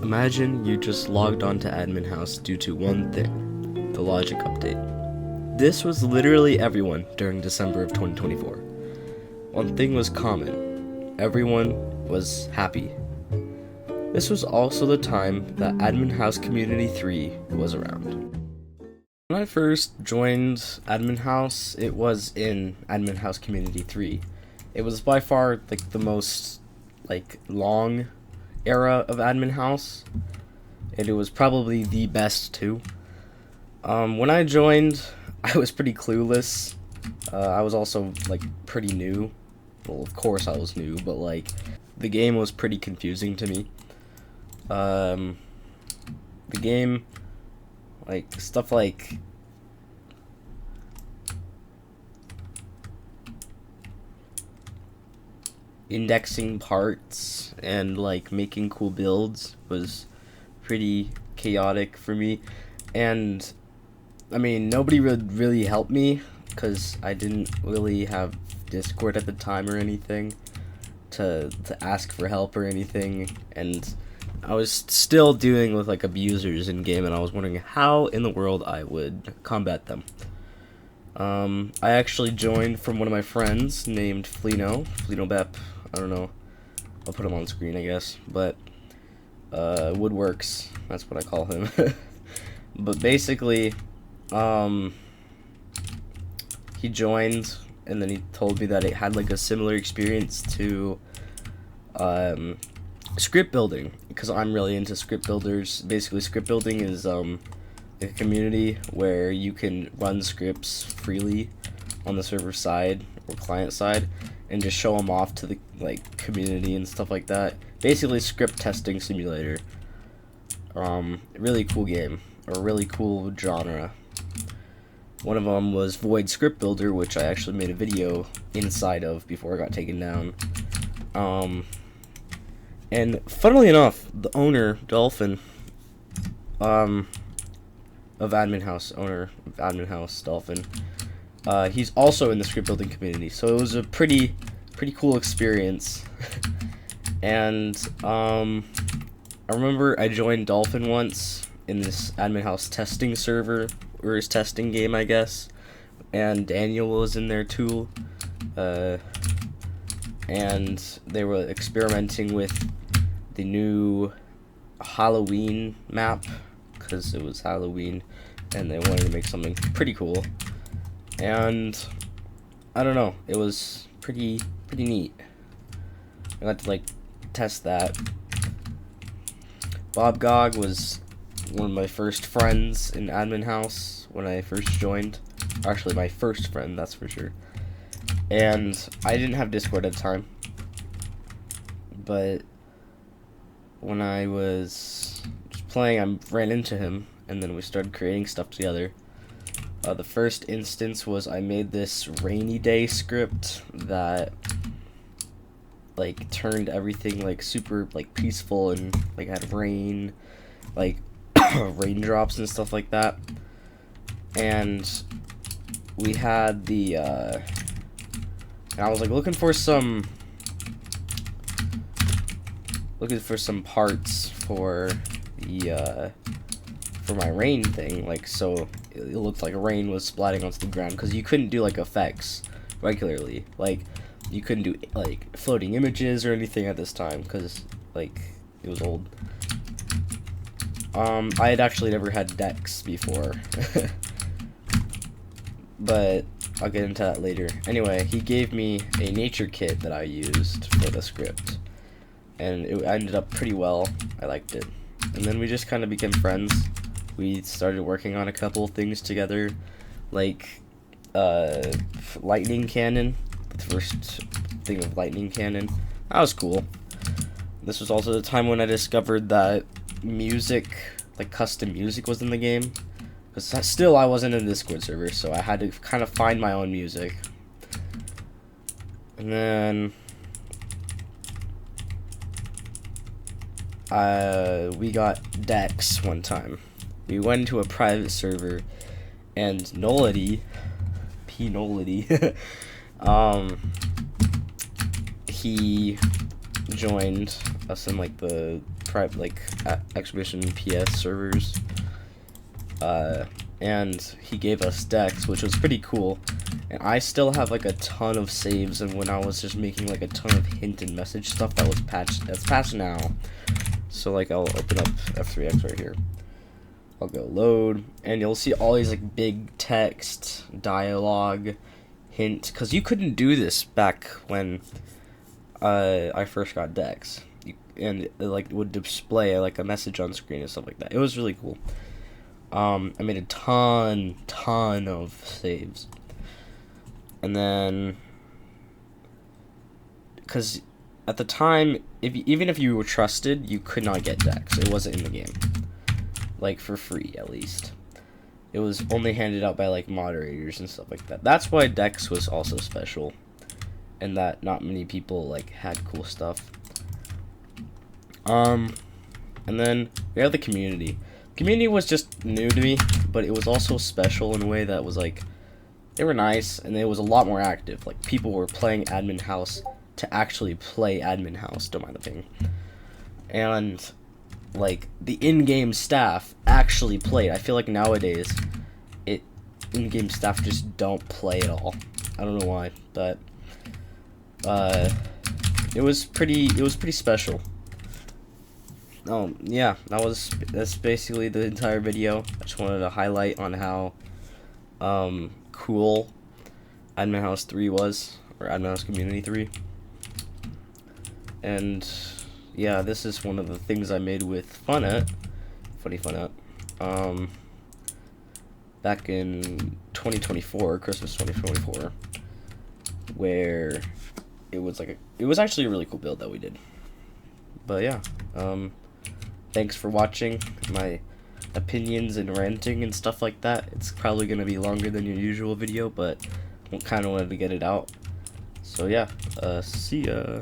Imagine you just logged on to admin house due to one thing, the logic update. This was literally everyone during December of 2024. One thing was common. Everyone was happy. This was also the time that Admin House Community 3 was around. When I first joined Admin House, it was in Admin House Community 3. It was by far the most long era of Admin House, and it was probably the best too. When I joined, I was pretty clueless. I was also pretty new. Well, of course I was new, but the game was pretty confusing to me. The game, stuff like indexing parts and making cool builds was pretty chaotic for me, and I mean nobody would really help me because I didn't really have Discord at the time or anything to ask for help or anything, and I was still dealing with abusers in game, and I was wondering how in the world I would combat them. I actually joined from one of my friends named Flino Bep. I don't know. I'll put him on screen, I guess. But Woodworks, that's what I call him. But basically, he joined, and then he told me that it had a similar experience to script building, because I'm really into script builders. Basically, script building is a community where you can run scripts freely on the server side or client side and just show them off to the community and stuff like that. Basically, script testing simulator. Really cool game, or really cool genre. One of them was Void Script Builder, which I actually made a video inside of before I got taken down. And funnily enough, the owner, Dolphin, of Admin House, Dolphin, he's also in the script building community, so it was a pretty cool experience. And I remember I joined Dolphin once in this Admin House testing server, or his testing game, I guess, and Daniel was in there too, and they were experimenting with the new Halloween map, because it was Halloween and they wanted to make something pretty cool, and I don't know, it was pretty neat. I got to test that. Bob Gog was one of my first friends in Admin House when I first joined. Actually, my first friend, that's for sure. And I didn't have Discord at the time, but when I was just playing, I ran into him, and then we started creating stuff together. The first instance was I made this rainy day script that turned everything super peaceful, and had rain, raindrops and stuff like that. And we had the and I was looking for some parts for the for my rain thing, so it looked like rain was splatting onto the ground, because you couldn't do effects regularly. You couldn't do floating images or anything at this time, because it was old. I had actually never had decks before, but I'll get into that later. Anyway, he gave me a nature kit that I used for the script, and it ended up pretty well. I liked it. And then we just kind of became friends. We started working on a couple of things together, lightning cannon, the first thing of lightning cannon. That was cool. This was also the time when I discovered that music, custom music, was in the game. Because still I wasn't in the Discord server, so I had to kind of find my own music. And then we got decks one time. We went into a private server, and Nullity, he joined us in the like Expedition PS servers, and he gave us decks, which was pretty cool. And I still have like a ton of saves, and when I was just making like a ton of hint and message stuff that was patched, that's patched now. So like I'll open up F3X right here. I'll go load, and you'll see all these like big text, dialogue, hint, because you couldn't do this back when I first got decks, and it like would display like a message on screen and stuff like that. It was really cool. I made a ton of saves, and then because at the time, even if you were trusted, you could not get decks. It wasn't in the game, like for free at least. It was only handed out by like moderators and stuff like that. That's why Dex was also special, and that not many people like had cool stuff. And then we have the community. Community was just new to me, but it was also special in a way that was like, they were nice, and it was a lot more active. Like people were playing Admin House to actually play Admin House, don't mind the ping. And like the in-game staff actually played. I feel like nowadays in-game staff just don't play at all. I don't know why, but it was pretty special. Yeah, that's basically the entire video. I just wanted to highlight on how cool Admin House 3 was, or Admin House Community 3. And yeah, this is one of the things I made with Funnet, Funny Funnet, back in 2024, Christmas 2024, where it was actually a really cool build that we did. But yeah, thanks for watching my opinions and ranting and stuff like that. It's probably gonna be longer than your usual video, but I kind of wanted to get it out. So yeah, see ya.